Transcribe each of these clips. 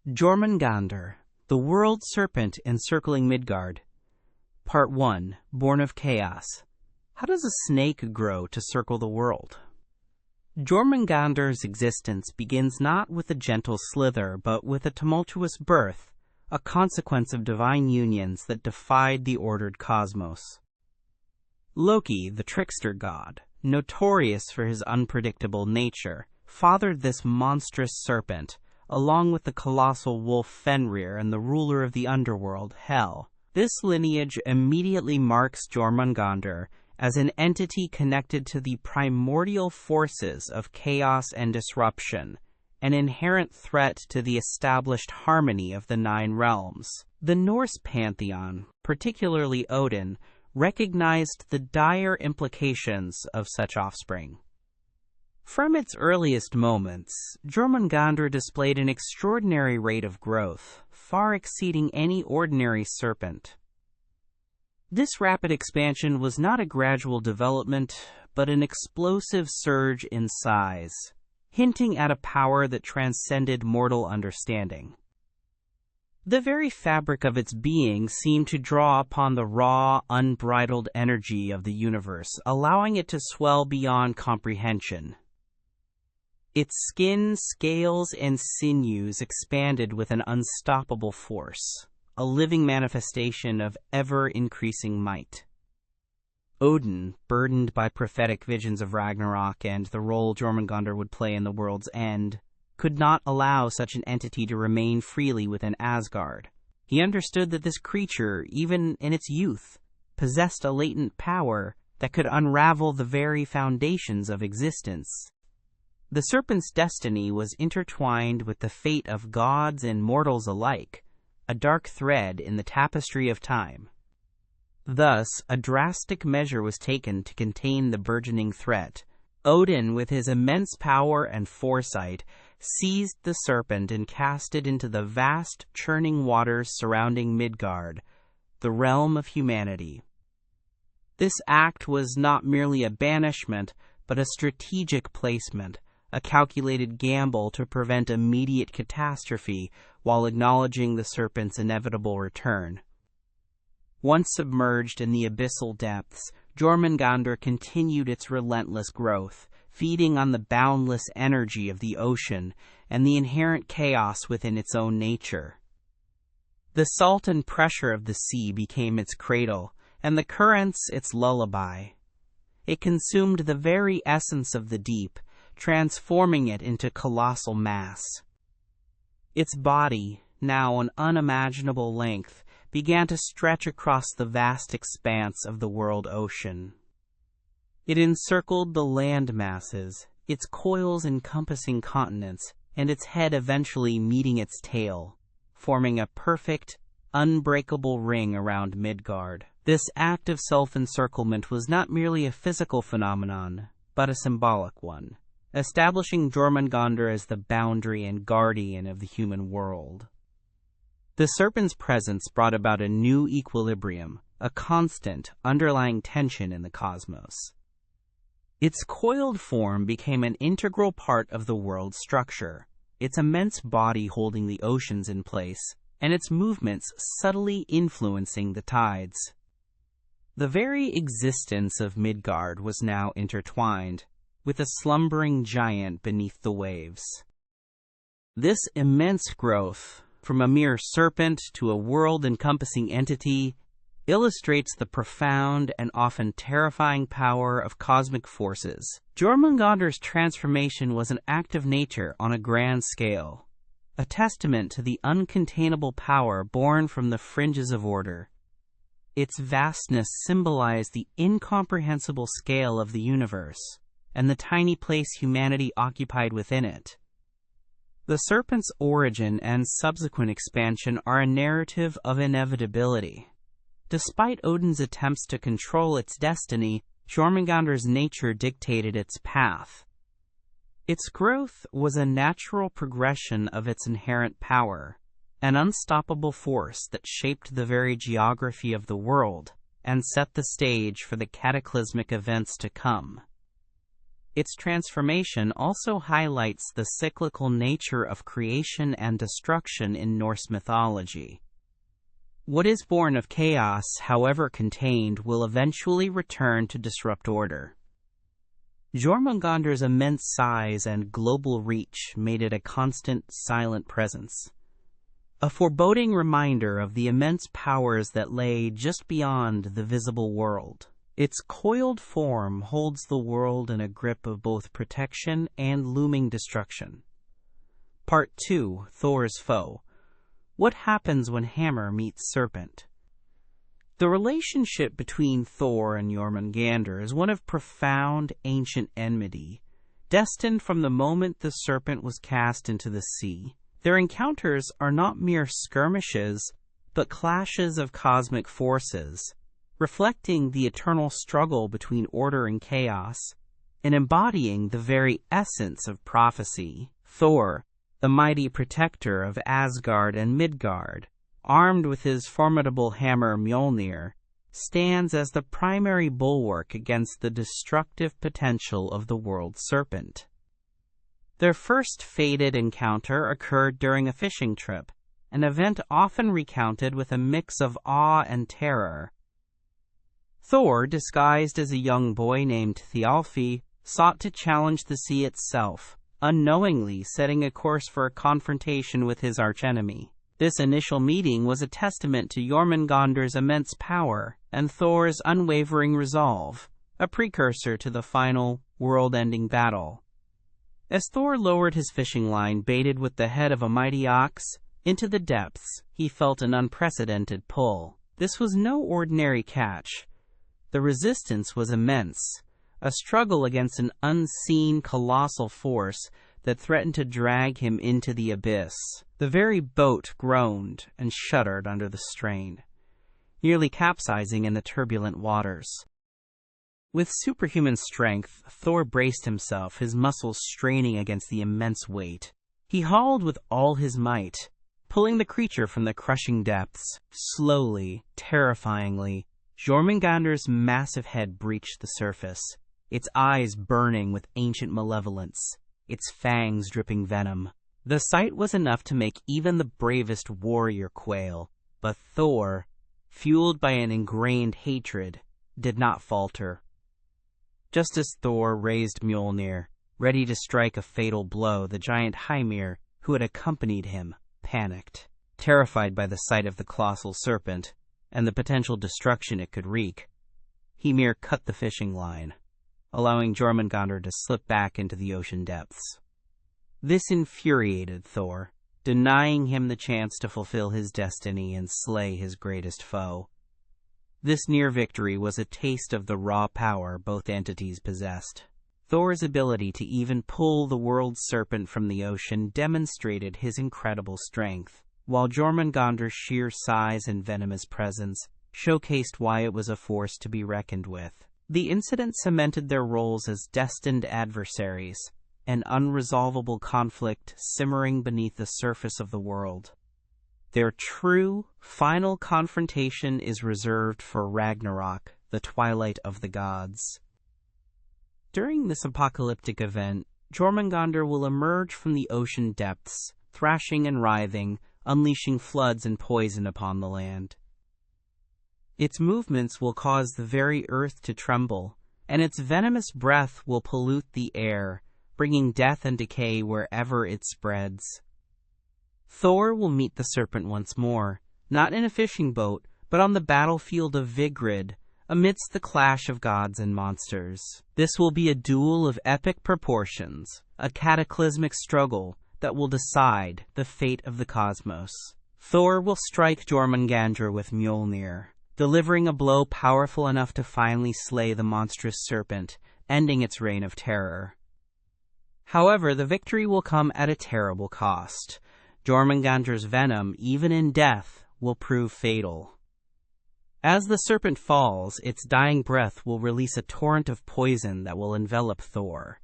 Jormungandr, the world serpent encircling Midgard. Part 1, Born of Chaos. How does a snake grow to circle the world? Jormungandr's existence begins not with a gentle slither, but with a tumultuous birth, a consequence of divine unions that defied the ordered cosmos. Loki, the trickster god, notorious for his unpredictable nature, fathered this monstrous serpent, along with the colossal wolf Fenrir and the ruler of the underworld, Hel. This lineage immediately marks Jormungandr as an entity connected to the primordial forces of chaos and disruption, an inherent threat to the established harmony of the nine realms. The Norse pantheon, particularly Odin, recognized the dire implications of such offspring. From its earliest moments, Jormungandr displayed an extraordinary rate of growth, far exceeding any ordinary serpent. This rapid expansion was not a gradual development, but an explosive surge in size, hinting at a power that transcended mortal understanding. The very fabric of its being seemed to draw upon the raw, unbridled energy of the universe, allowing it to swell beyond comprehension. Its skin, scales, and sinews expanded with an unstoppable force, a living manifestation of ever-increasing might. Odin, burdened by prophetic visions of Ragnarok and the role Jormungandr would play in the world's end, could not allow such an entity to remain freely within Asgard. He understood that this creature, even in its youth, possessed a latent power that could unravel the very foundations of existence. The serpent's destiny was intertwined with the fate of gods and mortals alike, a dark thread in the tapestry of time. Thus, a drastic measure was taken to contain the burgeoning threat. Odin, with his immense power and foresight, seized the serpent and cast it into the vast, churning waters surrounding Midgard, the realm of humanity. This act was not merely a banishment, but a strategic placement, a calculated gamble to prevent immediate catastrophe while acknowledging the serpent's inevitable return. Once submerged in the abyssal depths, Jormungandr continued its relentless growth, feeding on the boundless energy of the ocean and the inherent chaos within its own nature. The salt and pressure of the sea became its cradle, and the currents its lullaby. It consumed the very essence of the deep, transforming it into colossal mass. Its body, now an unimaginable length, began to stretch across the vast expanse of the world ocean. It encircled the land masses, its coils encompassing continents, and its head eventually meeting its tail, forming a perfect, unbreakable ring around Midgard. This act of self-encirclement was not merely a physical phenomenon, but a symbolic one, establishing Jormungandr as the boundary and guardian of the human world. The serpent's presence brought about a new equilibrium, a constant, underlying tension in the cosmos. Its coiled form became an integral part of the world's structure, its immense body holding the oceans in place, and its movements subtly influencing the tides. The very existence of Midgard was now intertwined, with a slumbering giant beneath the waves. This immense growth, from a mere serpent to a world-encompassing entity, illustrates the profound and often terrifying power of cosmic forces. Jormungandr's transformation was an act of nature on a grand scale, a testament to the uncontainable power born from the fringes of order. Its vastness symbolized the incomprehensible scale of the universe, and the tiny place humanity occupied within it. The serpent's origin and subsequent expansion are a narrative of inevitability. Despite Odin's attempts to control its destiny, Jormungandr's nature dictated its path. Its growth was a natural progression of its inherent power, an unstoppable force that shaped the very geography of the world and set the stage for the cataclysmic events to come. Its transformation also highlights the cyclical nature of creation and destruction in Norse mythology. What is born of chaos, however contained, will eventually return to disrupt order. Jormungandr's immense size and global reach made it a constant, silent presence, a foreboding reminder of the immense powers that lay just beyond the visible world. Its coiled form holds the world in a grip of both protection and looming destruction. Part 2, Thor's Foe. What happens when Hammer meets Serpent? The relationship between Thor and Jormungandr is one of profound ancient enmity, destined from the moment the serpent was cast into the sea. Their encounters are not mere skirmishes, but clashes of cosmic forces, reflecting the eternal struggle between order and chaos, and embodying the very essence of prophecy. Thor, the mighty protector of Asgard and Midgard, armed with his formidable hammer Mjolnir, stands as the primary bulwark against the destructive potential of the world serpent. Their first fated encounter occurred during a fishing trip, an event often recounted with a mix of awe and terror. Thor, disguised as a young boy named Thialfi, sought to challenge the sea itself, unknowingly setting a course for a confrontation with his archenemy. This initial meeting was a testament to Jormungandr's immense power and Thor's unwavering resolve, a precursor to the final, world-ending battle. As Thor lowered his fishing line baited with the head of a mighty ox into the depths, he felt an unprecedented pull. This was no ordinary catch. The resistance was immense, a struggle against an unseen colossal force that threatened to drag him into the abyss. The very boat groaned and shuddered under the strain, nearly capsizing in the turbulent waters. With superhuman strength, Thor braced himself, his muscles straining against the immense weight. He hauled with all his might, pulling the creature from the crushing depths. Slowly, terrifyingly, Jormungandr's massive head breached the surface, its eyes burning with ancient malevolence, its fangs dripping venom. The sight was enough to make even the bravest warrior quail, but Thor, fueled by an ingrained hatred, did not falter. Just as Thor raised Mjolnir, ready to strike a fatal blow, the giant Hymir, who had accompanied him, panicked. Terrified by the sight of the colossal serpent and the potential destruction it could wreak, Hymir cut the fishing line, allowing Jormungandr to slip back into the ocean depths. This infuriated Thor, denying him the chance to fulfill his destiny and slay his greatest foe. This near victory was a taste of the raw power both entities possessed. Thor's ability to even pull the world serpent from the ocean demonstrated his incredible strength, while Jormungandr's sheer size and venomous presence showcased why it was a force to be reckoned with. The incident cemented their roles as destined adversaries, an unresolvable conflict simmering beneath the surface of the world. Their true, final confrontation is reserved for Ragnarok, the twilight of the gods. During this apocalyptic event, Jormungandr will emerge from the ocean depths, thrashing and writhing, unleashing floods and poison upon the land. Its movements will cause the very earth to tremble, and its venomous breath will pollute the air, bringing death and decay wherever it spreads. Thor will meet the serpent once more, not in a fishing boat, but on the battlefield of Vigrid, amidst the clash of gods and monsters. This will be a duel of epic proportions, a cataclysmic struggle that will decide the fate of the cosmos. Thor will strike Jormungandr with Mjolnir, delivering a blow powerful enough to finally slay the monstrous serpent, ending its reign of terror. However, the victory will come at a terrible cost. Jormungandr's venom, even in death, will prove fatal. As the serpent falls, its dying breath will release a torrent of poison that will envelop Thor,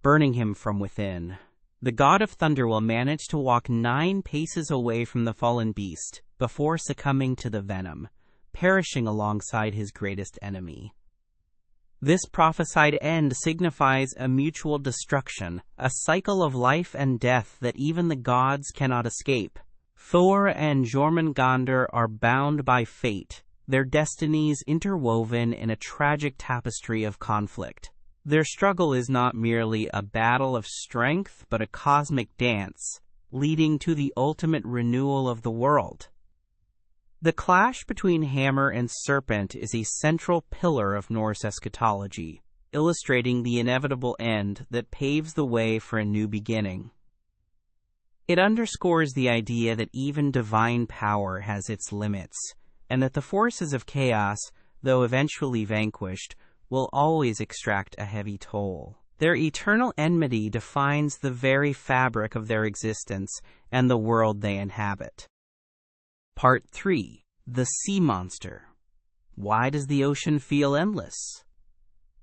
burning him from within. The god of thunder will manage to walk 9 paces away from the fallen beast before succumbing to the venom, perishing alongside his greatest enemy. This prophesied end signifies a mutual destruction, a cycle of life and death that even the gods cannot escape. Thor and Jormungandr are bound by fate, their destinies interwoven in a tragic tapestry of conflict. Their struggle is not merely a battle of strength, but a cosmic dance, leading to the ultimate renewal of the world. The clash between Hammer and Serpent is a central pillar of Norse eschatology, illustrating the inevitable end that paves the way for a new beginning. It underscores the idea that even divine power has its limits, and that the forces of chaos, though eventually vanquished, will always extract a heavy toll. Their eternal enmity defines the very fabric of their existence and the world they inhabit. Part 3. The Sea Monster. Why does the ocean feel endless?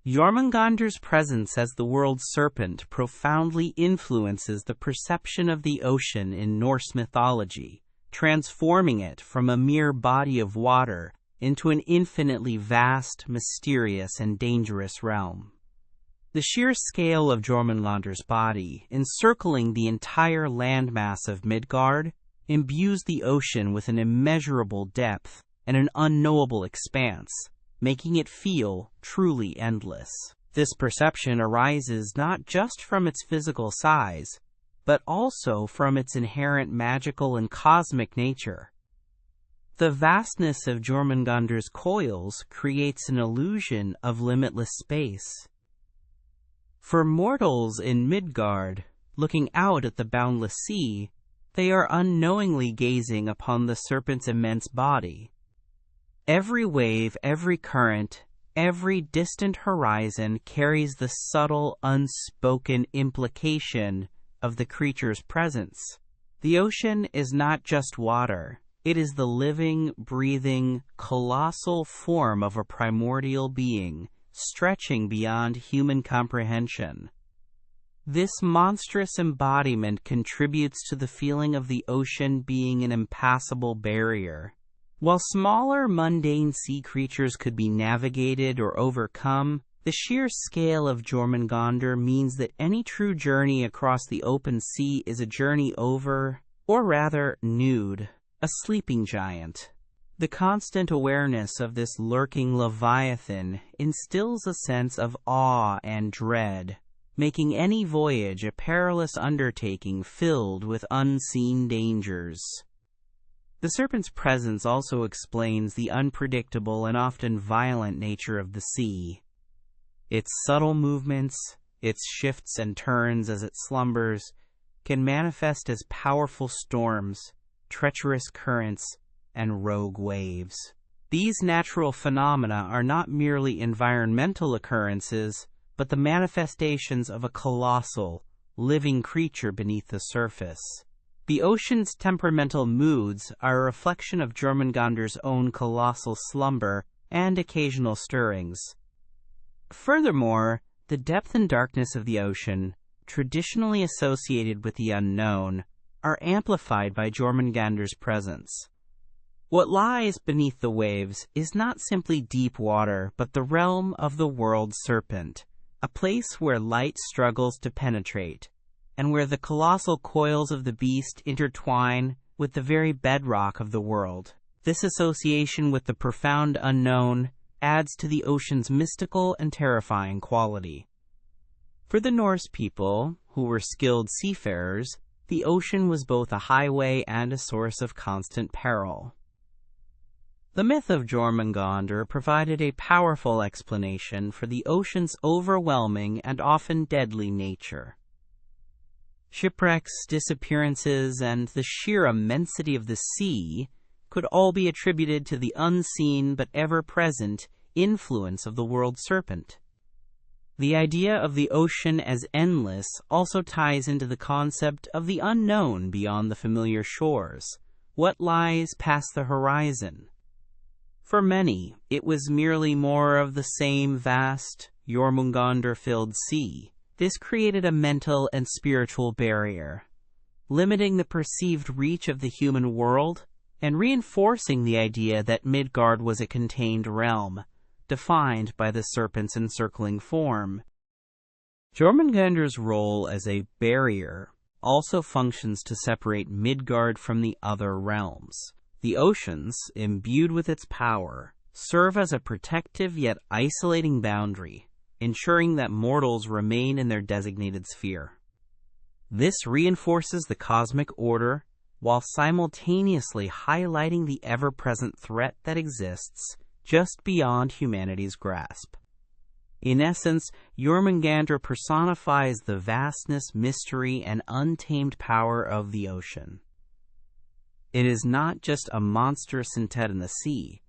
Jormungandr's presence as the world serpent profoundly influences the perception of the ocean in Norse mythology, transforming it from a mere body of water into an infinitely vast, mysterious, and dangerous realm. The sheer scale of Jormungandr's body, encircling the entire landmass of Midgard, imbues the ocean with an immeasurable depth and an unknowable expanse, making it feel truly endless. This perception arises not just from its physical size, but also from its inherent magical and cosmic nature. The vastness of Jormungandr's coils creates an illusion of limitless space. For mortals in Midgard, looking out at the boundless sea, they are unknowingly gazing upon the serpent's immense body. Every wave, every current, every distant horizon carries the subtle, unspoken implication of the creature's presence. The ocean is not just water. It is the living, breathing, colossal form of a primordial being, stretching beyond human comprehension. This monstrous embodiment contributes to the feeling of the ocean being an impassable barrier. While smaller, mundane sea creatures could be navigated or overcome, the sheer scale of Jormungandr means that any true journey across the open sea is a journey over, or rather, nude, a sleeping giant. The constant awareness of this lurking leviathan instills a sense of awe and dread, making any voyage a perilous undertaking filled with unseen dangers. The serpent's presence also explains the unpredictable and often violent nature of the sea. Its subtle movements, its shifts and turns as it slumbers, can manifest as powerful storms, treacherous currents, and rogue waves. These natural phenomena are not merely environmental occurrences, but the manifestations of a colossal, living creature beneath the surface. The ocean's temperamental moods are a reflection of Jormungandr's own colossal slumber and occasional stirrings. Furthermore, the depth and darkness of the ocean, traditionally associated with the unknown, are amplified by Jormungandr's presence. What lies beneath the waves is not simply deep water, but the realm of the world serpent, a place where light struggles to penetrate, and where the colossal coils of the beast intertwine with the very bedrock of the world. This association with the profound unknown adds to the ocean's mystical and terrifying quality. For the Norse people, who were skilled seafarers, the ocean was both a highway and a source of constant peril. The myth of Jormungandr provided a powerful explanation for the ocean's overwhelming and often deadly nature. Shipwrecks, disappearances, and the sheer immensity of the sea could all be attributed to the unseen but ever-present influence of the world serpent. The idea of the ocean as endless also ties into the concept of the unknown beyond the familiar shores, what lies past the horizon. For many, it was merely more of the same vast, Jormungandr-filled sea. This created a mental and spiritual barrier, limiting the perceived reach of the human world and reinforcing the idea that Midgard was a contained realm, defined by the serpent's encircling form. Jormungandr's role as a barrier also functions to separate Midgard from the other realms. The oceans, imbued with its power, serve as a protective yet isolating boundary, ensuring that mortals remain in their designated sphere. This reinforces the cosmic order while simultaneously highlighting the ever-present threat that exists just beyond humanity's grasp. In essence, Jormungandr personifies the vastness, mystery, and untamed power of the ocean. It is not just a monstrous entity in the sea.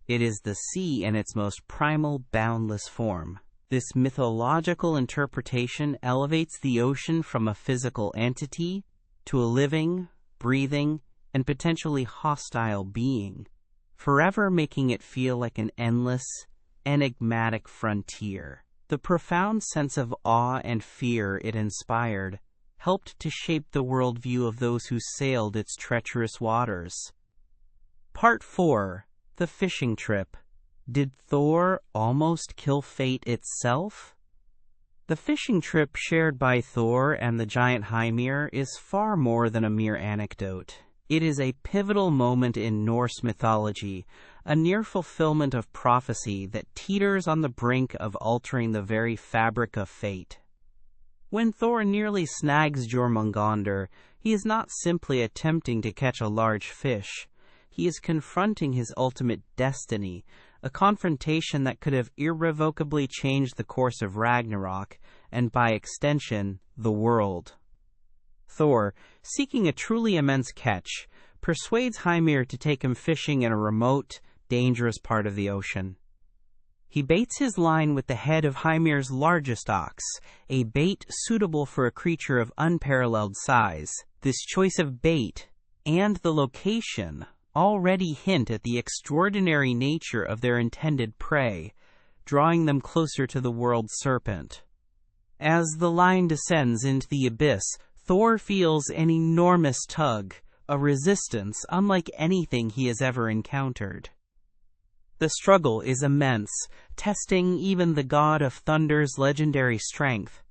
It is the sea in its most primal, boundless form. This mythological interpretation elevates the ocean from a physical entity to a living, breathing, and potentially hostile being, forever making it feel like an endless, enigmatic frontier. The profound sense of awe and fear it inspired helped to shape the worldview of those who sailed its treacherous waters. Part 4. The Fishing Trip. Did Thor almost kill fate itself? The fishing trip shared by Thor and the giant Hymir is far more than a mere anecdote. It is a pivotal moment in Norse mythology, a near fulfillment of prophecy that teeters on the brink of altering the very fabric of fate. When Thor nearly snags Jormungandr, he is not simply attempting to catch a large fish. He is confronting his ultimate destiny, a confrontation that could have irrevocably changed the course of Ragnarok, and by extension, the world. Thor, seeking a truly immense catch, persuades Hymir to take him fishing in a remote, dangerous part of the ocean. He baits his line with the head of Hymir's largest ox, a bait suitable for a creature of unparalleled size. This choice of bait and the location already hint at the extraordinary nature of their intended prey, drawing them closer to the world's serpent. As the line descends into the abyss, Thor feels an enormous tug, a resistance unlike anything he has ever encountered. The struggle is immense, testing even the god of thunder's legendary strength.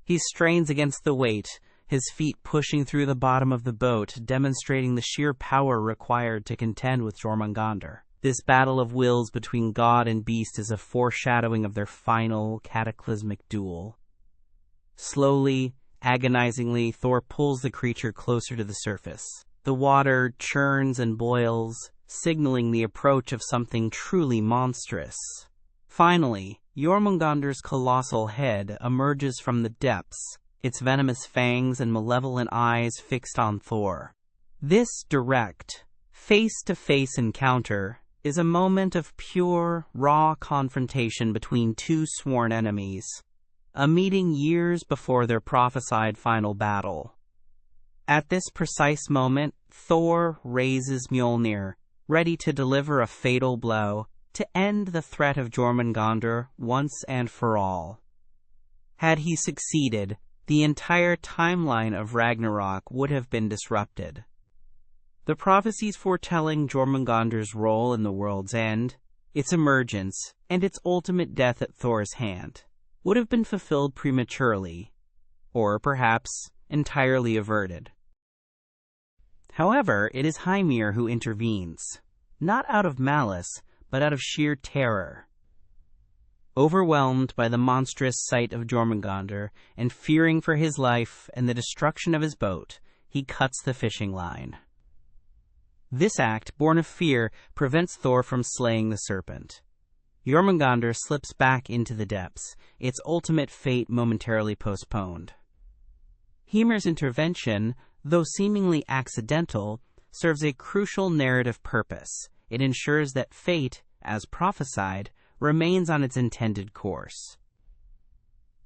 He strains against the weight, his feet pushing through the bottom of the boat, demonstrating the sheer power required to contend with Jormungandr. This battle of wills between god and beast is a foreshadowing of their final, cataclysmic duel. Slowly, agonizingly, Thor pulls the creature closer to the surface. The water churns and boils, signaling the approach of something truly monstrous. Finally, Jormungandr's colossal head emerges from the depths, its venomous fangs and malevolent eyes fixed on Thor. This direct, face-to-face encounter is a moment of pure, raw confrontation between two sworn enemies, a meeting years before their prophesied final battle. At this precise moment, Thor raises Mjolnir, ready to deliver a fatal blow to end the threat of Jormungandr once and for all. Had he succeeded, the entire timeline of Ragnarok would have been disrupted. The prophecies foretelling Jormungandr's role in the world's end, its emergence, and its ultimate death at Thor's hand would have been fulfilled prematurely, or perhaps entirely averted. However, it is Hymir who intervenes, not out of malice, but out of sheer terror. Overwhelmed by the monstrous sight of Jormungandr and fearing for his life and the destruction of his boat, he cuts the fishing line. This act, born of fear, prevents Thor from slaying the serpent. Jormungandr slips back into the depths, its ultimate fate momentarily postponed. Hymir's intervention, though seemingly accidental, serves a crucial narrative purpose. It ensures that fate, as prophesied, remains on its intended course.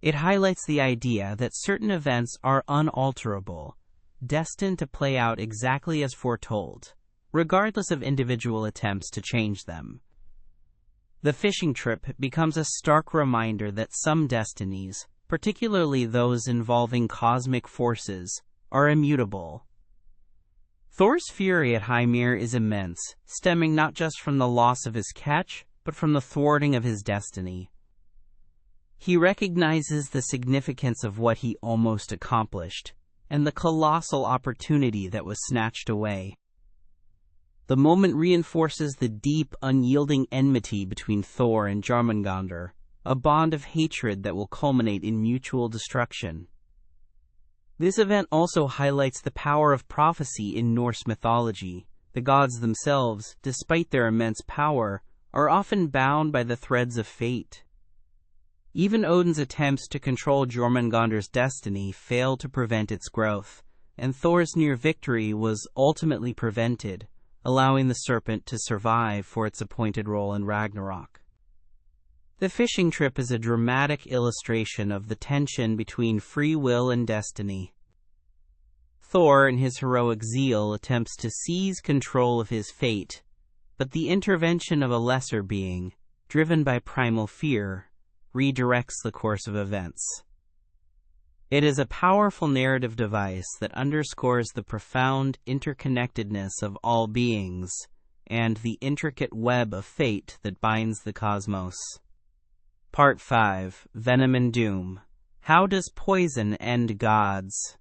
It highlights the idea that certain events are unalterable, destined to play out exactly as foretold, regardless of individual attempts to change them. The fishing trip becomes a stark reminder that some destinies, particularly those involving cosmic forces, are immutable. Thor's fury at Hymir is immense, stemming not just from the loss of his catch, but from the thwarting of his destiny. He recognizes the significance of what he almost accomplished, and the colossal opportunity that was snatched away. The moment reinforces the deep, unyielding enmity between Thor and Jormungandr, a bond of hatred that will culminate in mutual destruction. This event also highlights the power of prophecy in Norse mythology. The gods themselves, despite their immense power, are often bound by the threads of fate. Even Odin's attempts to control Jormungandr's destiny failed to prevent its growth, and Thor's near victory was ultimately prevented, allowing the Serpent to survive for its appointed role in Ragnarok. The fishing trip is a dramatic illustration of the tension between free will and destiny. Thor, in his heroic zeal, attempts to seize control of his fate, but the intervention of a lesser being, driven by primal fear, redirects the course of events. It is a powerful narrative device that underscores the profound interconnectedness of all beings and the intricate web of fate that binds the cosmos. Part 5. Venom and Doom. How does poison end gods?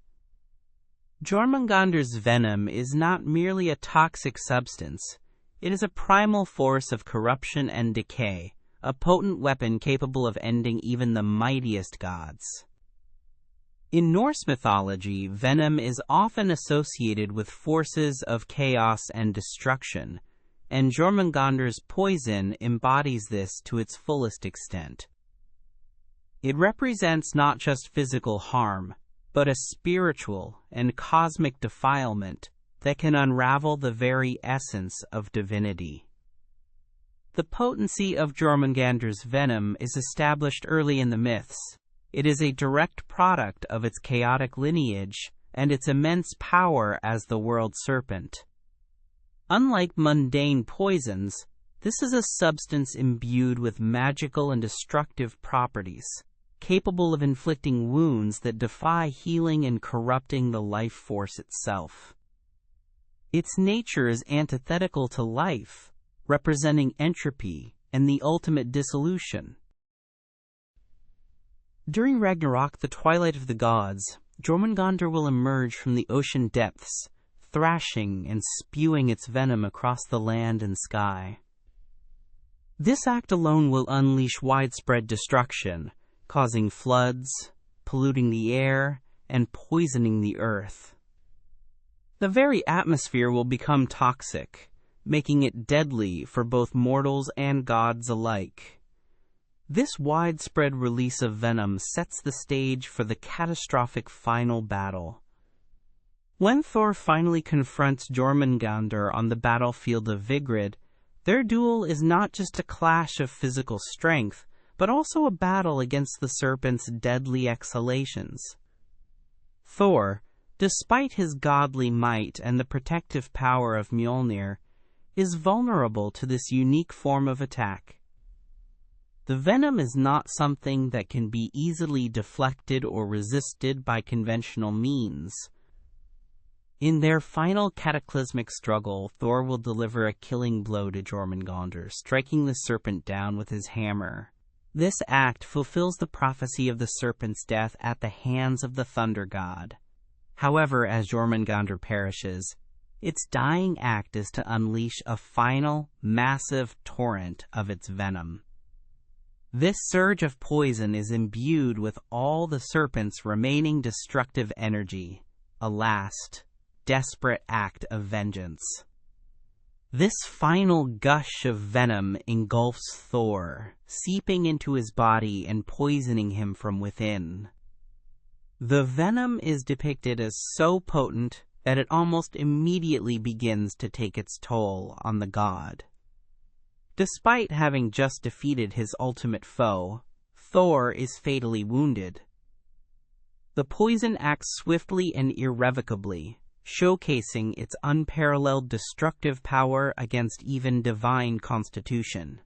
Jormungandr's venom is not merely a toxic substance. It is a primal force of corruption and decay, a potent weapon capable of ending even the mightiest gods. In Norse mythology, venom is often associated with forces of chaos and destruction, and Jormungandr's poison embodies this to its fullest extent. It represents not just physical harm, but a spiritual and cosmic defilement that can unravel the very essence of divinity. The potency of Jormungandr's venom is established early in the myths. It is a direct product of its chaotic lineage and its immense power as the world serpent. Unlike mundane poisons, this is a substance imbued with magical and destructive properties, capable of inflicting wounds that defy healing and corrupting the life force itself. Its nature is antithetical to life, representing entropy and the ultimate dissolution. During Ragnarok, the twilight of the gods, Jormungandr will emerge from the ocean depths, thrashing and spewing its venom across the land and sky. This act alone will unleash widespread destruction, causing floods, polluting the air, and poisoning the earth. The very atmosphere will become toxic, making it deadly for both mortals and gods alike. This widespread release of venom sets the stage for the catastrophic final battle. When Thor finally confronts Jormungandr on the battlefield of Vigrid, their duel is not just a clash of physical strength, but also a battle against the serpent's deadly exhalations. Thor, despite his godly might and the protective power of Mjolnir, is vulnerable to this unique form of attack. The venom is not something that can be easily deflected or resisted by conventional means. In their final cataclysmic struggle, Thor will deliver a killing blow to Jormungandr, striking the serpent down with his hammer. This act fulfills the prophecy of the serpent's death at the hands of the thunder god. However, as Jormungandr perishes, its dying act is to unleash a final, massive torrent of its venom. This surge of poison is imbued with all the serpent's remaining destructive energy, a last, desperate act of vengeance. This final gush of venom engulfs Thor, seeping into his body and poisoning him from within. The venom is depicted as so potent that it almost immediately begins to take its toll on the god. Despite having just defeated his ultimate foe, Thor is fatally wounded. The poison acts swiftly and irrevocably, showcasing its unparalleled destructive power against even divine constitution.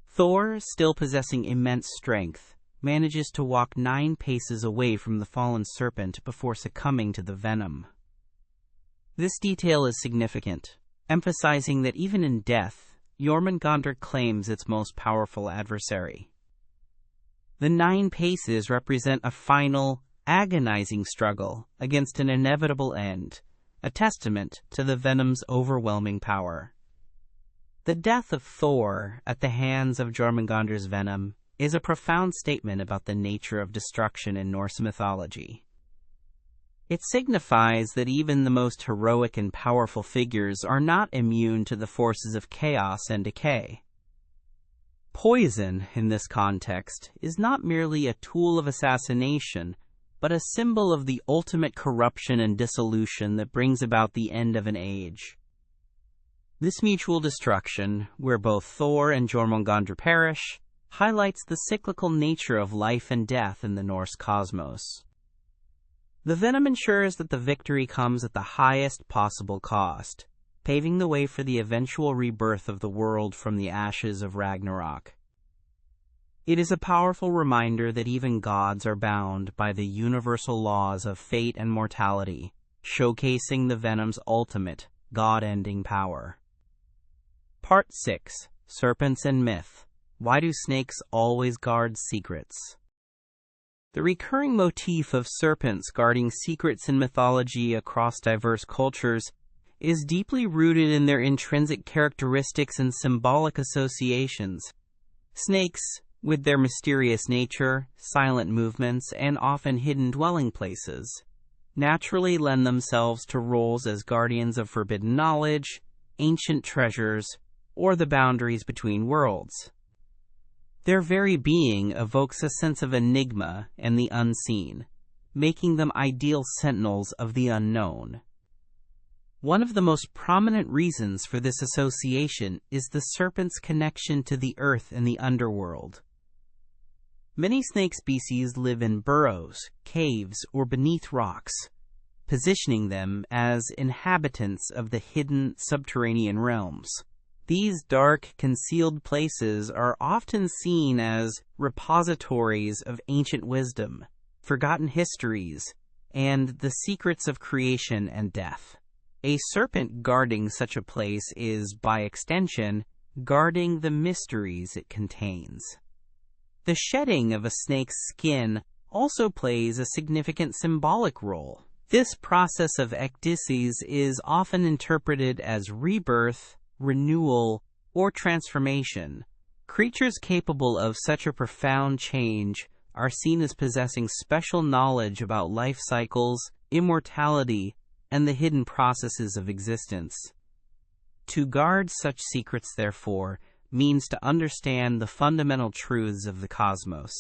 Thor, still possessing immense strength, manages to walk 9 paces away from the fallen serpent before succumbing to the venom. This detail is significant, emphasizing that even in death, Jormungandr claims its most powerful adversary. The 9 paces represent a final, agonizing struggle against an inevitable end, a testament to the venom's overwhelming power. The death of Thor at the hands of Jormungandr's venom is a profound statement about the nature of destruction in Norse mythology. It signifies that even the most heroic and powerful figures are not immune to the forces of chaos and decay. Poison, in this context, is not merely a tool of assassination, but a symbol of the ultimate corruption and dissolution that brings about the end of an age. This mutual destruction, where both Thor and Jormungandr perish, highlights the cyclical nature of life and death in the Norse cosmos. The venom ensures that the victory comes at the highest possible cost, paving the way for the eventual rebirth of the world from the ashes of Ragnarok. It is a powerful reminder that even gods are bound by the universal laws of fate and mortality, showcasing the venom's ultimate, God-ending power. Part 6. Serpents and Myth. Why do snakes always guard secrets? The recurring motif of serpents guarding secrets in mythology across diverse cultures is deeply rooted in their intrinsic characteristics and symbolic associations. Snakes, with their mysterious nature, silent movements, and often hidden dwelling places, naturally lend themselves to roles as guardians of forbidden knowledge, ancient treasures, or the boundaries between worlds. Their very being evokes a sense of enigma and the unseen, making them ideal sentinels of the unknown. One of the most prominent reasons for this association is the serpent's connection to the earth and the underworld. Many snake species live in burrows, caves, or beneath rocks, positioning them as inhabitants of the hidden subterranean realms. These dark, concealed places are often seen as repositories of ancient wisdom, forgotten histories, and the secrets of creation and death. A serpent guarding such a place is, by extension, guarding the mysteries it contains. The shedding of a snake's skin also plays a significant symbolic role. This process of ecdysis is often interpreted as rebirth, renewal, or transformation. Creatures capable of such a profound change are seen as possessing special knowledge about life cycles, immortality, and the hidden processes of existence. To guard such secrets, therefore, means to understand the fundamental truths of the cosmos.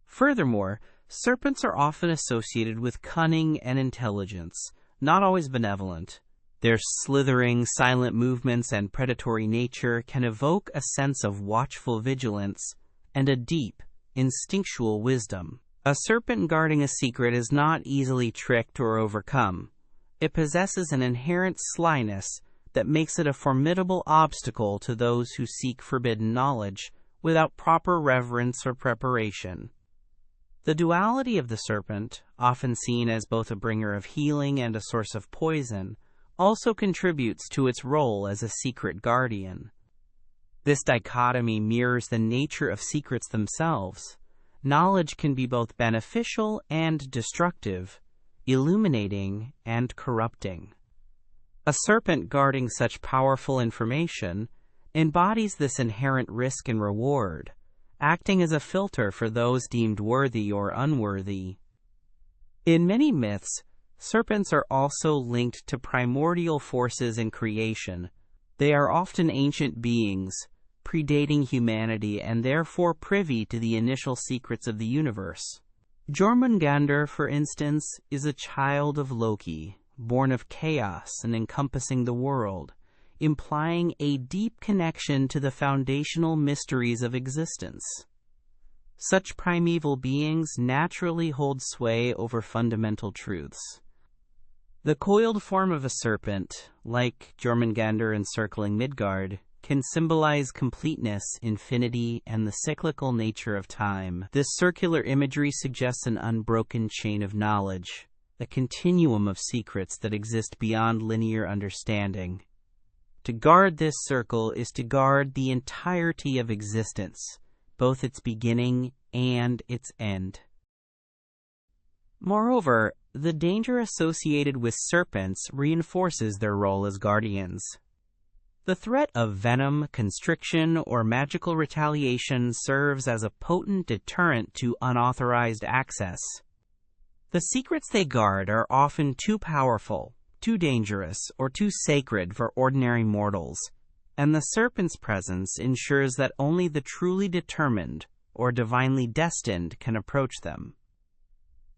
Furthermore, serpents are often associated with cunning and intelligence, not always benevolent. Their slithering, silent movements and predatory nature can evoke a sense of watchful vigilance and a deep, instinctual wisdom. A serpent guarding a secret is not easily tricked or overcome. It possesses an inherent slyness that makes it a formidable obstacle to those who seek forbidden knowledge without proper reverence or preparation. The duality of the serpent, often seen as both a bringer of healing and a source of poison, also contributes to its role as a secret guardian. This dichotomy mirrors the nature of secrets themselves. Knowledge can be both beneficial and destructive, illuminating and corrupting. A serpent guarding such powerful information embodies this inherent risk and reward, acting as a filter for those deemed worthy or unworthy. In many myths, serpents are also linked to primordial forces in creation. They are often ancient beings, predating humanity and therefore privy to the initial secrets of the universe. Jormungandr, for instance, is a child of Loki, born of chaos and encompassing the world, implying a deep connection to the foundational mysteries of existence. Such primeval beings naturally hold sway over fundamental truths. The coiled form of a serpent, like Jormungandr encircling Midgard, can symbolize completeness, infinity, and the cyclical nature of time. This circular imagery suggests an unbroken chain of knowledge, a continuum of secrets that exist beyond linear understanding. To guard this circle is to guard the entirety of existence, both its beginning and its end. Moreover, the danger associated with serpents reinforces their role as guardians. The threat of venom, constriction, or magical retaliation serves as a potent deterrent to unauthorized access. The secrets they guard are often too powerful, too dangerous, or too sacred for ordinary mortals, and the serpent's presence ensures that only the truly determined or divinely destined can approach them.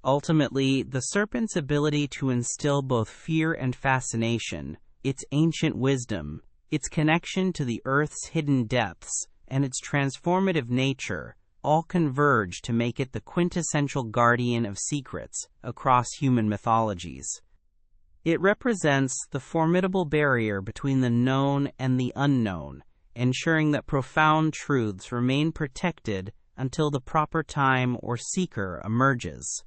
Ultimately, the serpent's ability to instill both fear and fascination, its ancient wisdom, its connection to the Earth's hidden depths, and its transformative nature all converge to make it the quintessential guardian of secrets across human mythologies. It represents the formidable barrier between the known and the unknown, ensuring that profound truths remain protected until the proper time or seeker emerges.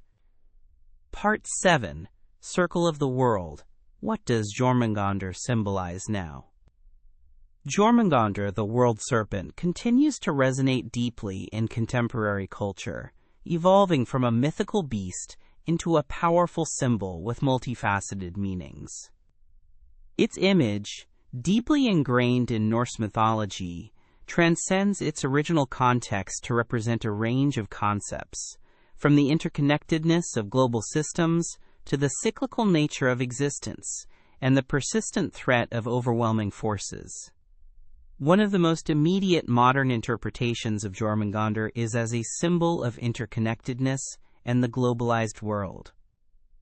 Part 7. Circle of the World. What does Jormungandr symbolize now? Jormungandr, the world serpent, continues to resonate deeply in contemporary culture, evolving from a mythical beast into a powerful symbol with multifaceted meanings. Its image, deeply ingrained in Norse mythology, transcends its original context to represent a range of concepts, from the interconnectedness of global systems to the cyclical nature of existence and the persistent threat of overwhelming forces. One of the most immediate modern interpretations of Jormungandr is as a symbol of interconnectedness and the globalized world.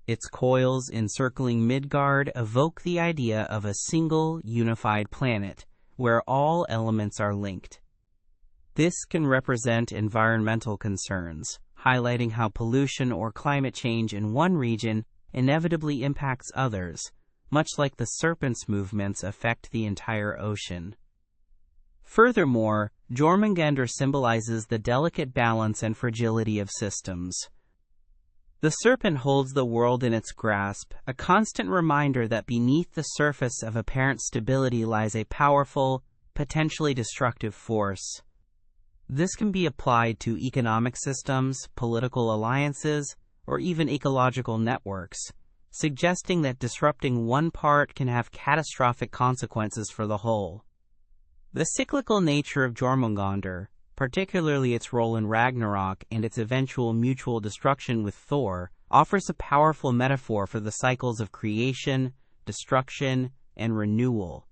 Its coils encircling Midgard evoke the idea of a single, unified planet, where all elements are linked. This can represent environmental concerns, highlighting how pollution or climate change in one region inevitably impacts others, much like the Serpents' movements affect the entire ocean. Furthermore, Jormungandr symbolizes the delicate balance and fragility of systems. The serpent holds the world in its grasp, a constant reminder that beneath the surface of apparent stability lies a powerful, potentially destructive force. This can be applied to economic systems, political alliances, or even ecological networks, suggesting that disrupting one part can have catastrophic consequences for the whole. The cyclical nature of Jormungandr, particularly its role in Ragnarok and its eventual mutual destruction with Thor, offers a powerful metaphor for the cycles of creation, destruction, and renewal.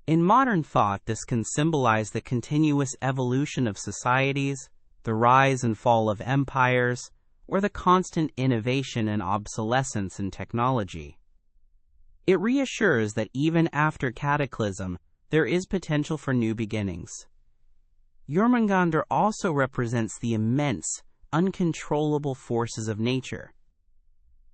In modern thought, this can symbolize the continuous evolution of societies, the rise and fall of empires, or the constant innovation and obsolescence in technology. It reassures that even after cataclysm, there is potential for new beginnings. Jormungandr also represents the immense, uncontrollable forces of nature.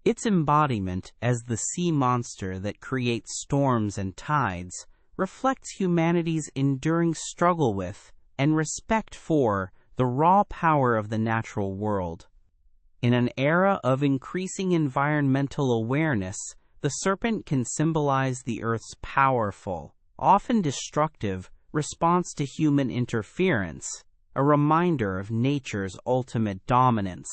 Its embodiment as the sea monster that creates storms and tides reflects humanity's enduring struggle with and respect for the raw power of the natural world. In an era of increasing environmental awareness, the serpent can symbolize the Earth's powerful, often destructive, response to human interference, a reminder of nature's ultimate dominance.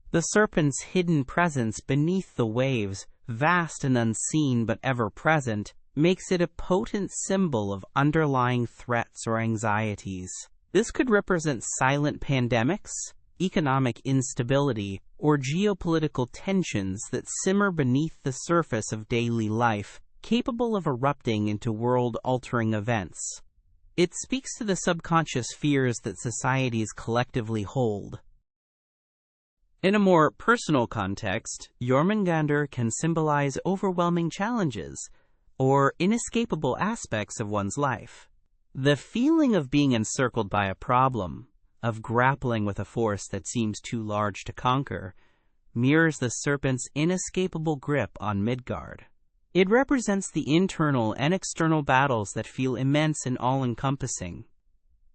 The serpent's hidden presence beneath the waves, vast and unseen but ever present, makes it a potent symbol of underlying threats or anxieties. This could represent silent pandemics, economic instability, or geopolitical tensions that simmer beneath the surface of daily life, capable of erupting into world-altering events. It speaks to the subconscious fears that societies collectively hold. In a more personal context, Jormungandr can symbolize overwhelming challenges or inescapable aspects of one's life. The feeling of being encircled by a problem, of grappling with a force that seems too large to conquer, mirrors the serpent's inescapable grip on Midgard. It represents the internal and external battles that feel immense and all-encompassing.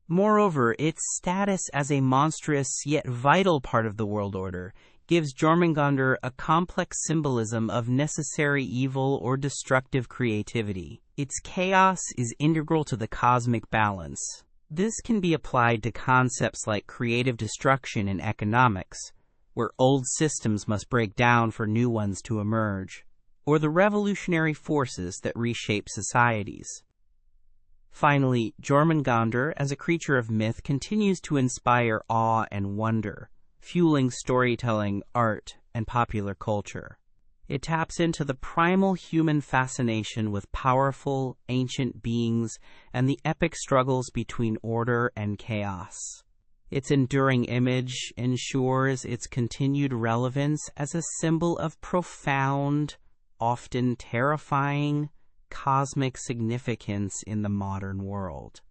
Moreover, its status as a monstrous yet vital part of the world order gives Jormungandr a complex symbolism of necessary evil or destructive creativity. Its chaos is integral to the cosmic balance. This can be applied to concepts like creative destruction in economics, where old systems must break down for new ones to emerge, or the revolutionary forces that reshape societies. Finally, Jormungandr, as a creature of myth, continues to inspire awe and wonder, fueling storytelling, art, and popular culture. It taps into the primal human fascination with powerful, ancient beings and the epic struggles between order and chaos. Its enduring image ensures its continued relevance as a symbol of profound, often terrifying, cosmic significance in the modern world.